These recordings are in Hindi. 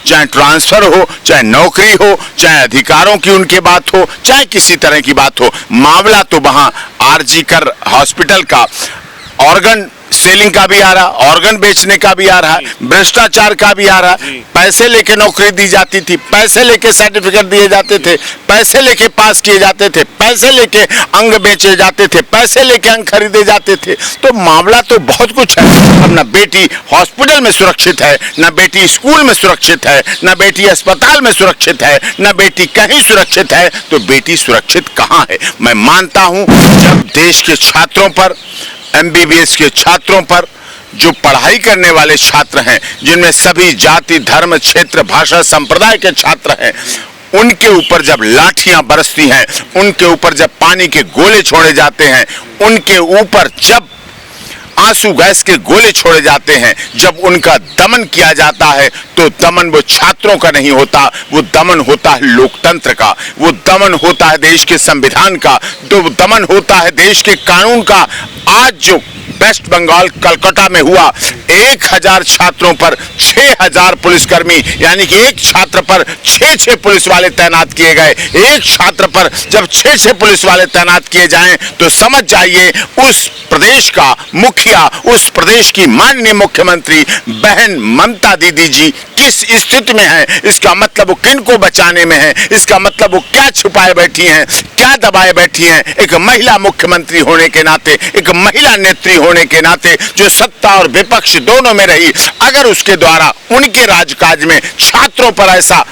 चाहे ट्रांसफर हो, चाहे नौकरी हो, चाहे अधिकारों की उनके बात हो, चाहे किसी तरह की बात हो, मामला तो वहां आरजी कर हॉस्पिटल का ऑर्गन सेलिंग का भी आ रहा, ऑर्गन बेचने का भी आ रहा, भ्रष्टाचार का भी आ रहा। पैसे लेके नौकरी दी जाती थी, पैसे लेके सर्टिफिकेट दिए जाते थे, पैसे लेके पास किए जाते थे, पैसे लेके अंग बेचे जाते थे, पैसे लेके अंग खरीदे जाते थे। तो मामला तो बहुत कुछ है। अब ना बेटी हॉस्पिटल में सुरक्षित है, ना बेटी स्कूल में सुरक्षित है, ना बेटी अस्पताल में सुरक्षित है, ना बेटी कहीं सुरक्षित है, तो बेटी सुरक्षित कहाँ है? मैं मानता हूं जब देश के छात्रों पर, एमबीबीएस के छात्रों पर, जो पढ़ाई करने वाले छात्र हैं, जिनमें सभी जाति, धर्म, क्षेत्र, भाषा, संप्रदाय के छात्र हैं, उनके ऊपर जब लाठियां बरसती हैं, उनके ऊपर जब पानी के गोले छोड़े जाते हैं, उनके ऊपर जब आंसू गैस के गोले छोड़े जाते हैं, जब उनका दमन किया जाता है, तो दमन वो छात्रों का नहीं होता, वो दमन होता है लोकतंत्र का, वो दमन होता है देश के संविधान का, तो दमन होता है देश के कानून का। आज जो वेस्ट बंगाल कलकत्ता में हुआ, 1000 छात्रों पर 6000 पुलिसकर्मी, यानी कि एक छात्र पर 6 पुलिस वाले तैनात किए गए। एक छात्र पर जब 6 पुलिस वाले तैनात किए जाएं, तो समझ जाइए उस प्रदेश का मुखिया, उस प्रदेश की माननीय मुख्यमंत्री बहन ममता दीदी जी किस स्थिति में है। इसका मतलब वो किन को बचाने में है, इसका मतलब वो क्या छुपाए बैठी हैं, क्या दबाए बैठी हैं। एक महिला मुख्यमंत्री होने के नाते, एक महिला नेत्री होने के नाते, जो सत्ता और विपक्ष दोनों में रही, अगर उसके द्वारा उनके राजकाज में छात्रों पर ऐसा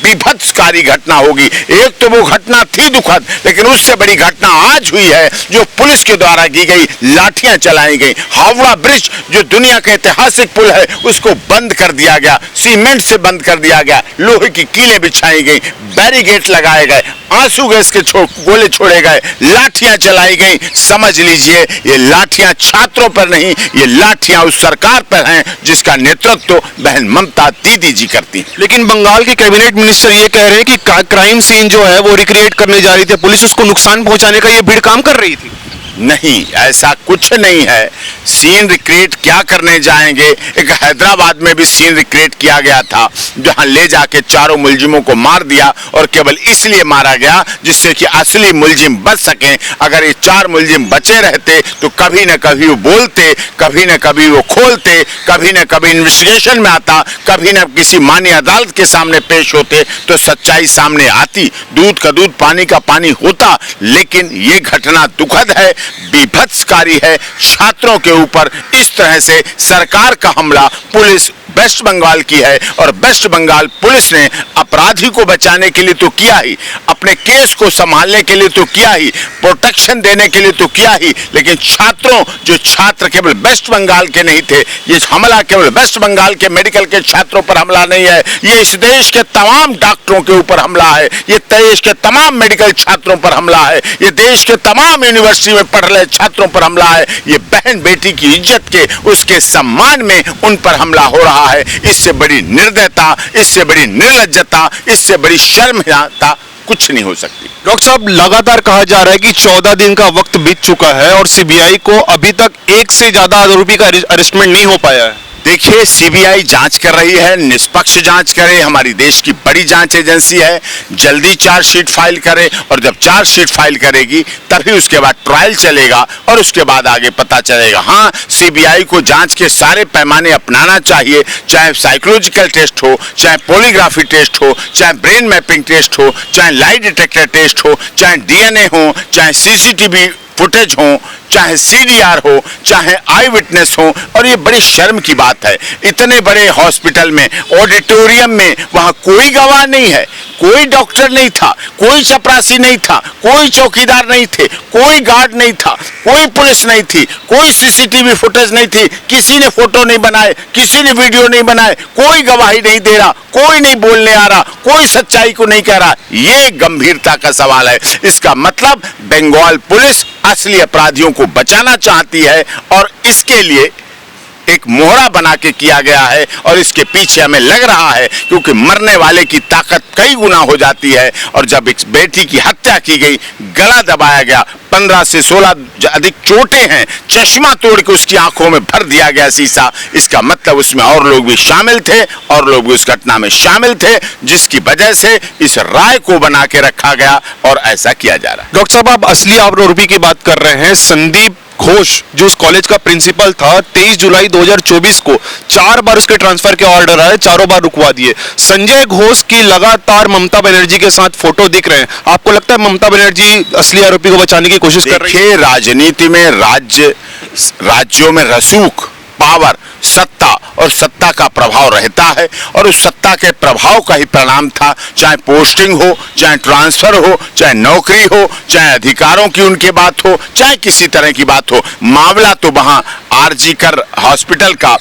विभत्सकारी घटना होगी। एक तो वो घटना थी दुखद, लेकिन उससे बड़ी घटना आज हुई है जो पुलिस के द्वारा की गई, लाठियां चलाई गई। हावड़ा ब्रिज जो दुनिया का ऐतिहासिक पुल है, उसको बंद कर दिया गया, सीमेंट से बंद कर दिया गया, लोहे की कीलें बिछाई गई, बैरिकेड लगाए गए, आंसू गैस के गोले छोड़े गए, लाठियां चलाई गई। समझ लीजिए ये लाठियां छात्रों पर नहीं, ये लाठियां उस सरकार पर हैं जिसका नेतृत्व बहन ममता दीदी जी करती हैं। लेकिन बंगाल के कैबिनेट मिनिस्टर ये कह रहे हैं कि क्राइम सीन जो है वो रिक्रिएट करने जा रही थी पुलिस, उसको नुकसान पहुंचाने का ये भीड़ काम कर रही थी। नहीं, ऐसा कुछ नहीं है। सीन रिक्रिएट क्या करने जाएंगे? एक हैदराबाद में भी सीन रिक्रिएट किया गया था, जहां ले जाके 4 मुलजिमों को मार दिया, और केवल इसलिए मारा गया जिससे कि असली मुलजिम बच सकें। अगर ये 4 मुलजिम बचे रहते तो कभी न कभी वो बोलते, कभी न कभी वो खोलते, कभी न कभी इन्वेस्टिगेशन में आता, कभी न किसी माननीय अदालत के सामने पेश होते, तो सच्चाई सामने आती, दूध का दूध, पानी का पानी होता। लेकिन ये घटना दुखद है, विभत्सकारी है। छात्रों के ऊपर इस तरह से सरकार का हमला पुलिस वेस्ट बंगाल की है, और वेस्ट बंगाल पुलिस ने अपराधी को बचाने के लिए तो किया ही, अपने केस को संभालने के लिए तो किया ही, प्रोटेक्शन देने के लिए तो किया ही, लेकिन छात्रों, जो छात्र केवल वेस्ट बंगाल के नहीं थे, ये हमला केवल वेस्ट बंगाल के मेडिकल के छात्रों पर हमला नहीं है, ये इस देश के तमाम डॉक्टरों के ऊपर हमला है, ये देश के तमाम मेडिकल छात्रों पर हमला है, ये देश के तमाम यूनिवर्सिटी में पढ़ रहे छात्रों पर हमला है। ये बहन बेटी की इज्जत के, उसके सम्मान में उन पर हमला हो रहा है। इससे बड़ी निर्दयता, इससे बड़ी निर्लज्जता, इससे बड़ी शर्मनाता कुछ नहीं हो सकती। डॉक्टर साहब, लगातार कहा जा रहा है कि 14 दिन का वक्त बीत चुका है और सीबीआई को अभी तक 1 से ज्यादा आरोपी का अरेस्टमेंट नहीं हो पाया है। देखिए, सीबीआई जांच कर रही है, निष्पक्ष जांच करे, हमारी देश की बड़ी जांच एजेंसी है, जल्दी चार्जशीट फाइल करे, और जब चार्जशीट फाइल करेगी तभी उसके बाद ट्रायल चलेगा, और उसके बाद आगे पता चलेगा। हाँ, सीबीआई को जांच के सारे पैमाने अपनाना चाहिए, चाहे साइकोलॉजिकल टेस्ट हो, चाहे पॉलीग्राफी टेस्ट हो, चाहे ब्रेन मैपिंग टेस्ट हो, चाहे लाई डिटेक्टर टेस्ट हो, चाहे डीएनए हो, चाहे सीसीटीवी फुटेज हो, चाहे सीडीआर हो, चाहे आई विटनेस हो। और ये बड़ी शर्म की बात है, इतने बड़े हॉस्पिटल में, ऑडिटोरियम में, वहां कोई गवाह नहीं है, कोई डॉक्टर नहीं था, कोई चपरासी नहीं था, कोई चौकीदार नहीं थे, कोई गार्ड नहीं था, कोई पुलिस नहीं थी, कोई सीसीटीवी फुटेज नहीं थी, किसी ने फोटो नहीं बनाए, किसी ने वीडियो नहीं बनाए, कोई गवाही नहीं दे रहा, कोई नहीं बोलने आ रहा, कोई सच्चाई को नहीं कह रहा। ये गंभीरता का सवाल है। इसका मतलब बंगाल पुलिस असली अपराधियों को बचाना चाहती है, और इसके लिए एक मोहरा बना के किया गया है और इसके पीछे हमें लग रहा है क्योंकि मरने वाले की ताकत कई गुना हो जाती है। और जब एक बेटी की हत्या की गई, गला दबाया गया, 15 से 16 अधिक चोटें हैं, चश्मा तोड़ के उसकी आंखों में भर दिया गया शीशा, इसका मतलब उसमें और लोग भी शामिल थे और लोग भी उस घटना में शामिल थे, जिसकी वजह से इस राय को बना के रखा गया और ऐसा किया जा रहा है। डॉक्टर साहब, आप असली आरोपी की बात कर रहे हैं। संदीप घोष जो उस कॉलेज का प्रिंसिपल था, 23 जुलाई 2024 को 4 बार उसके ट्रांसफर के ऑर्डर आए, चारों बार रुकवा दिए। संजय घोष की लगातार ममता बनर्जी के साथ फोटो दिख रहे हैं। आपको लगता है ममता बनर्जी असली आरोपी को बचाने की कोशिश कर रही है? देखिए, राजनीति में राज्यों में रसूख, पावर, सत्ता और सत्ता का प्रभाव रहता है और उस सत्ता के प्रभाव का ही परिणाम था, चाहे पोस्टिंग हो, चाहे ट्रांसफर हो, चाहे नौकरी हो, चाहे अधिकारों की उनके बात हो, चाहे किसी तरह की बात हो। मामला तो वहां आरजी कर हॉस्पिटल का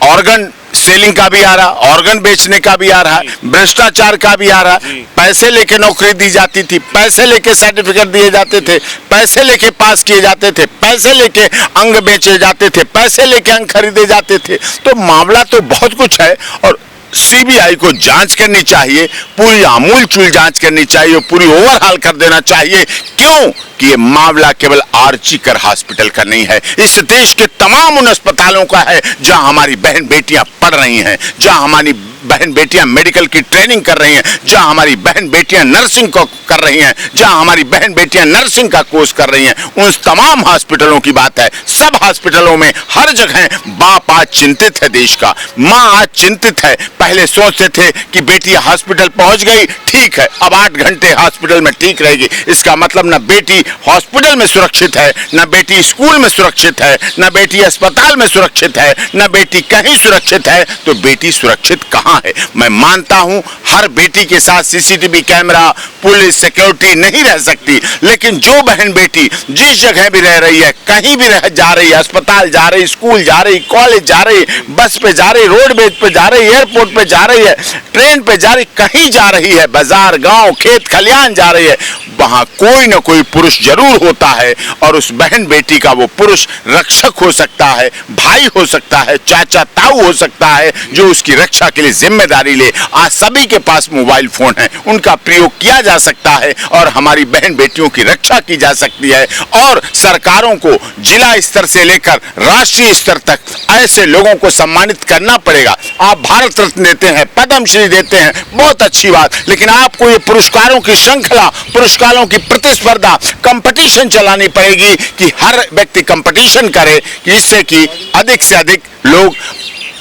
ऑर्गन सेलिंग का भी आ रहा, ऑर्गन बेचने का भी आ रहा, भ्रष्टाचार का भी आ रहा। पैसे लेके नौकरी दी जाती थी, पैसे लेके सर्टिफिकेट दिए जाते थे, पैसे लेके पास किए जाते थे, पैसे लेके अंग बेचे जाते थे, पैसे लेके अंग खरीदे जाते थे। तो मामला तो बहुत कुछ है और सीबीआई को जांच करनी चाहिए, पूरी आमूल चूल जांच करनी चाहिए, पूरी ओवरहाल कर देना चाहिए। क्यों कि ये मामला केवल आरजी कर हॉस्पिटल का नहीं है, इस देश के तमाम उन अस्पतालों का है जहां हमारी बहन बेटियां पढ़ रही हैं, जहां हमारी बहन बेटियां मेडिकल की ट्रेनिंग कर रही हैं, जहां हमारी बहन बेटियां नर्सिंग को कर रही हैं, जहां हमारी बहन बेटियां नर्सिंग का कोर्स कर रही हैं। उन तमाम हॉस्पिटलों की बात है। सब हॉस्पिटलों में हर जगह बाप आज चिंतित है, देश का माँ आज चिंतित है। पहले सोचते थे कि बेटी हॉस्पिटल पहुंच गई, ठीक है, अब 8 घंटे हॉस्पिटल में ठीक रहेगी। इसका मतलब न बेटी हॉस्पिटल में सुरक्षित है, न बेटी स्कूल में सुरक्षित है, न बेटी अस्पताल में सुरक्षित है, न बेटी कहीं सुरक्षित है। तो बेटी सुरक्षित कहां है? मैं मानता हूं हर बेटी के साथ सीसीटीवी कैमरा, पुलिस, सिक्योरिटी नहीं रह सकती, लेकिन जो बहन बेटी जिस जगह भी रह रही है, कहीं भी रह जा रही है, अस्पताल जा रही, स्कूल जा रही, कॉलेज जा रही, बस पे जा रही, रोडवेज पे जा रही, एयरपोर्ट पे जा रही है, ट्रेन पे जा रही, कहीं जा रही है, बाजार, गांव, खेत खलियान जा रही है, वहां कोई ना कोई पुरुष जरूर होता है और उस बहन बेटी का वो पुरुष रक्षक हो सकता है, भाई हो सकता है, चाचा ताऊ हो सकता है, जो उसकी रक्षा के लिए जिम्मेदारी ले। आज सभी के पास मोबाइल फोन है, उनका प्रयोग किया जा सकता है और हमारी बहन बेटियों की रक्षा की जा सकती है। और सरकारों को जिला स्तर से लेकर राष्ट्रीय स्तर तक ऐसे लोगों को सम्मानित करना पड़ेगा। आप भारत रत्न देते हैं, पद्मश्री देते हैं, बहुत अच्छी बात, लेकिन आपको ये पुरस्कारों की श्रृंखला, पुरस्कारों की प्रतिस्पर्धा, कंपटीशन चलानी पड़ेगी कि हर व्यक्ति कंपटीशन करे कि इससे कि अधिक से अधिक लोग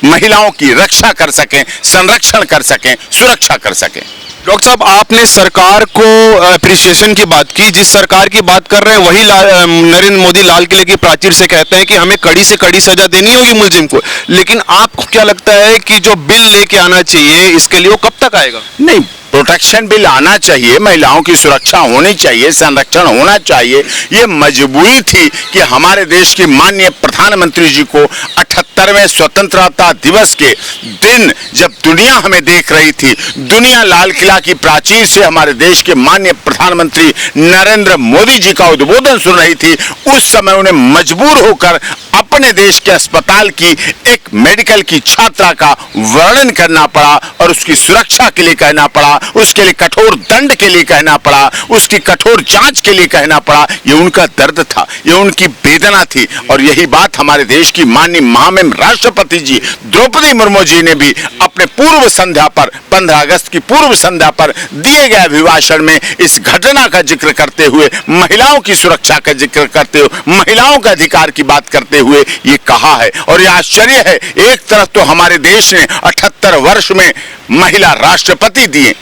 महिलाओं की रक्षा कर सकें, संरक्षण कर सकें, सुरक्षा कर सकें। डॉक्टर साहब, आपने सरकार को अप्रिसिएशन की बात की। जिस सरकार की बात कर रहे हैं वही नरेंद्र मोदी लाल किले की प्राचीर से कहते हैं कि हमें कड़ी से कड़ी सजा देनी होगी मुलजिम को। लेकिन आपको क्या लगता है कि जो बिल लेके आना चाहिए इसके लिए वो कब तक आएगा? नहीं, प्रोटेक्शन बिल आना चाहिए, महिलाओं की सुरक्षा होनी चाहिए, संरक्षण होना चाहिए। ये मजबूरी थी कि हमारे देश की माननीय प्रधानमंत्री जी को 78वें स्वतंत्रता दिवस के दिन, जब दुनिया हमें देख रही थी, दुनिया लाल किला की प्राचीर से हमारे देश के माननीय प्रधानमंत्री नरेंद्र मोदी जी का उद्बोधन सुन रही थी, उस समय उन्हें मजबूर होकर अपने देश के अस्पताल की एक मेडिकल की छात्रा का वर्णन करना पड़ा और उसकी सुरक्षा के लिए कहना पड़ा, उसके लिए कठोर दंड के लिए कहना पड़ा, उसकी कठोर जांच के लिए कहना पड़ा। ये उनका दर्द था, ये उनकी वेदना थी और यही बात हमारे देश की माननीय महामहिम राष्ट्रपति जी द्रौपदी मुर्मू जी ने भी अपने पूर्व संध्या पर, 15 अगस्त की पूर्व संध्या पर दिए गए अभिभाषण में इस घटना का जिक्र करते हुए, महिलाओं की सुरक्षा का जिक्र करते हुए, महिलाओं के अधिकार की बात करते हुए ये कहा है। और ये आश्चर्य है, एक तरफ तो हमारे देश ने 78 वर्ष में महिला राष्ट्रपति दिए,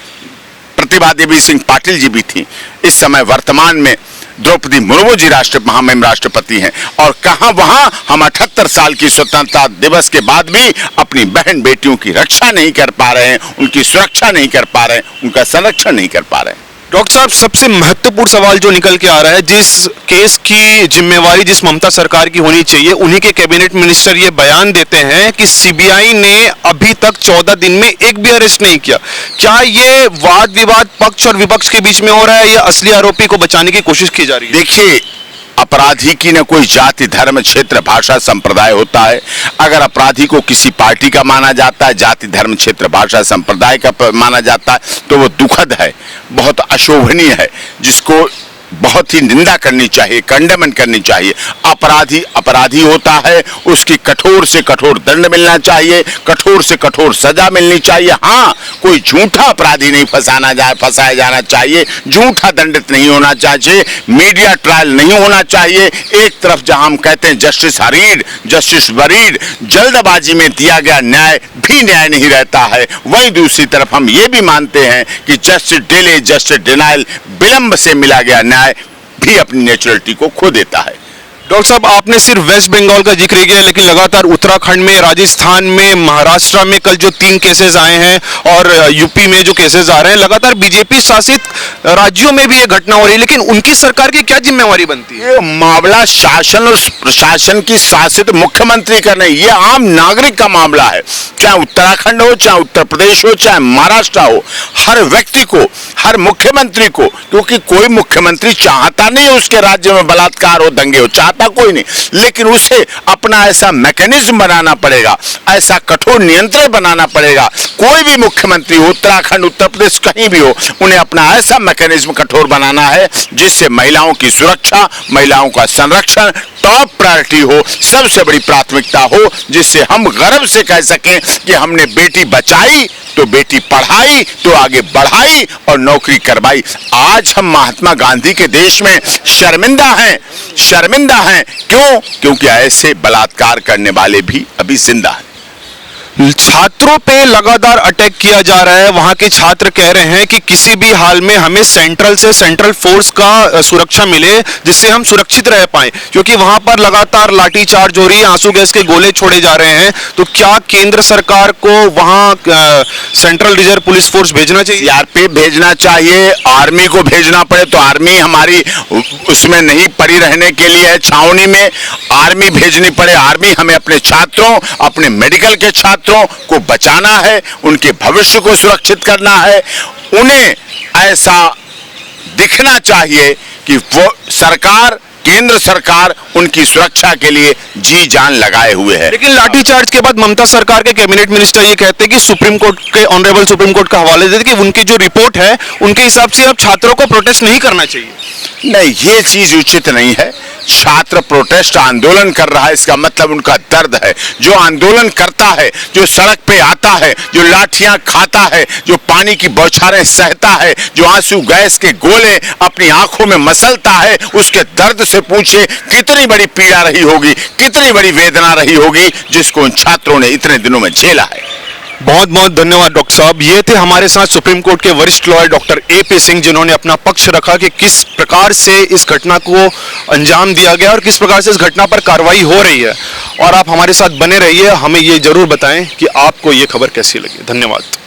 प्रतिभा देवी सिंह पाटिल जी भी थी, इस समय वर्तमान में द्रौपदी मुर्मू जी महामहिम राष्ट्रपति हैं, और कहां वहां हम 78 साल की स्वतंत्रता दिवस के बाद भी अपनी बहन बेटियों की रक्षा नहीं कर पा रहे हैं, उनकी सुरक्षा नहीं कर पा रहे हैं, उनका संरक्षण नहीं कर पा रहे हैं। डॉक्टर साहब, सबसे महत्वपूर्ण सवाल जो निकल के आ रहा है, जिस केस की जिम्मेवारी जिस ममता सरकार की होनी चाहिए, उन्हीं के कैबिनेट मिनिस्टर ये बयान देते हैं कि सीबीआई ने अभी तक 14 दिन में एक भी अरेस्ट नहीं किया। क्या ये वाद विवाद पक्ष और विपक्ष के बीच में हो रहा है या असली आरोपी को बचाने की कोशिश की जा रही है? देखिए, अपराधी की न कोई जाति, धर्म, क्षेत्र, भाषा, संप्रदाय होता है। अगर अपराधी को किसी पार्टी का माना जाता है, जाति, धर्म, क्षेत्र, भाषा, संप्रदाय का माना जाता है, तो वो दुखद है, बहुत अशोभनीय है, जिसको बहुत ही निंदा करनी चाहिए, कंडेमन करनी चाहिए। अपराधी अपराधी होता है, उसकी कठोर से कठोर दंड मिलना चाहिए, कठोर से कठोर सजा मिलनी चाहिए। हाँ, कोई झूठा अपराधी नहीं फंसाया जाना चाहिए, झूठा दंडित नहीं होना चाहिए, मीडिया ट्रायल नहीं होना चाहिए। एक तरफ जहां हम कहते हैं जस्टिस हरीड, जस्टिस वरीड, जल्दबाजी में दिया गया न्याय भी न्याय नहीं रहता है, वहीं दूसरी तरफ हम ये भी मानते हैं कि जस्टिस डिले, जस्टिस डिनाइल, विलंब से मिला गया न्याय भी अपनी नेचुरलिटी को खो देता है। डॉक्टर साहब, आपने सिर्फ वेस्ट बंगाल का जिक्र किया, लेकिन लगातार उत्तराखंड में, राजस्थान में, महाराष्ट्र में कल जो 3 केसेस आए हैं और यूपी में जो केसेस आ रहे हैं, लगातार बीजेपी शासित राज्यों में भी ये घटना हो रही है, लेकिन उनकी सरकार की क्या जिम्मेवारी बनती है? ये मामला शासन और प्रशासन की शासित मुख्यमंत्री का नहीं, ये आम नागरिक का मामला है। चाहे उत्तराखंड हो, चाहे उत्तर प्रदेश हो, चाहे महाराष्ट्र हो, हर व्यक्ति को, हर मुख्यमंत्री को, क्योंकि कोई मुख्यमंत्री चाहता नहीं है उसके राज्य में बलात्कार हो, दंगे हो, चाहता कोई नहीं, लेकिन उसे अपना ऐसा मैकेनिज्म बनाना पड़ेगा, ऐसा कठोर नियंत्रण बनाना पड़ेगा। कोई भी मुख्यमंत्री हो, उत्तराखंड, उत्तर प्रदेश, कहीं भी हो, उन्हें अपना ऐसा मैकेनिज्म कठोर बनाना है जिससे महिलाओं की सुरक्षा, महिलाओं का संरक्षण टॉप प्रायोरिटी हो, सबसे बड़ी प्राथमिकता हो, जिससे हम गर्व से कह सकें कि हमने बेटी बचाई तो बेटी पढ़ाई तो आगे बढ़ाई और नौकरी करवाई। आज हम महात्मा गांधी के देश में शर्मिंदा हैं, शर्मिंदा हैं। क्यों? क्योंकि ऐसे बलात्कार करने वाले भी अभी जिंदा हैं। छात्रों पे लगातार अटैक किया जा रहा है। वहां के छात्र कह रहे हैं कि किसी भी हाल में हमें सेंट्रल फोर्स का सुरक्षा मिले, जिससे हम सुरक्षित रह पाए, क्योंकि वहां पर लगातार लाठीचार्ज हो रही है, आंसू गैस के गोले छोड़े जा रहे हैं। तो क्या केंद्र सरकार को वहां सेंट्रल रिजर्व पुलिस फोर्स भेजना चाहिए? सीआरपीएफ भेजना चाहिए, आर्मी को भेजना पड़े तो आर्मी हमारी उसमें नहीं पड़ी रहने के लिए है, छावनी में आर्मी भेजनी पड़े। आर्मी हमें अपने छात्रों, अपने मेडिकल के छात्रों को बचाना है, उनके भविष्य को सुरक्षित करना है। उन्हें ऐसा दिखना चाहिए कि वो सरकार, केंद्र सरकार उनकी सुरक्षा के लिए जी जान लगाए हुए है। लेकिन लाठीचार्ज के बाद ममता सरकार के कैबिनेट मिनिस्टर ये कहते हैं कि सुप्रीम कोर्ट के, ऑनरेबल सुप्रीम कोर्ट का हवाले देते कि उनकी जो रिपोर्ट है उनके हिसाब से अब छात्रों को प्रोटेस्ट नहीं करना चाहिए। नहीं, ये चीज उचित नहीं है। छात्र प्रोटेस्ट आंदोलन कर रहा है, इसका मतलब उनका दर्द है। जो आंदोलन करता है, जो सड़क पे आता है, जो लाठियां खाता है, जो पानी की बौछारें सहता है, जो आंसू गैस के गोले अपनी आंखों में मसलता है, उसके दर्द से पूछे कितनी बड़ी पीड़ा रही होगी, कितनी बड़ी वेदना रही होगी, जिसको उन छात्रों ने इतने दिनों में झेला है। बहुत बहुत धन्यवाद डॉक्टर साहब। ये थे हमारे साथ सुप्रीम कोर्ट के वरिष्ठ लॉयर डॉक्टर ए.पी. सिंह, जिन्होंने अपना पक्ष रखा कि किस प्रकार से इस घटना को अंजाम दिया गया और किस प्रकार से इस घटना पर कार्रवाई हो रही है। और आप हमारे साथ बने रहिए, हमें ये जरूर बताएं कि आपको ये खबर कैसी लगी। धन्यवाद।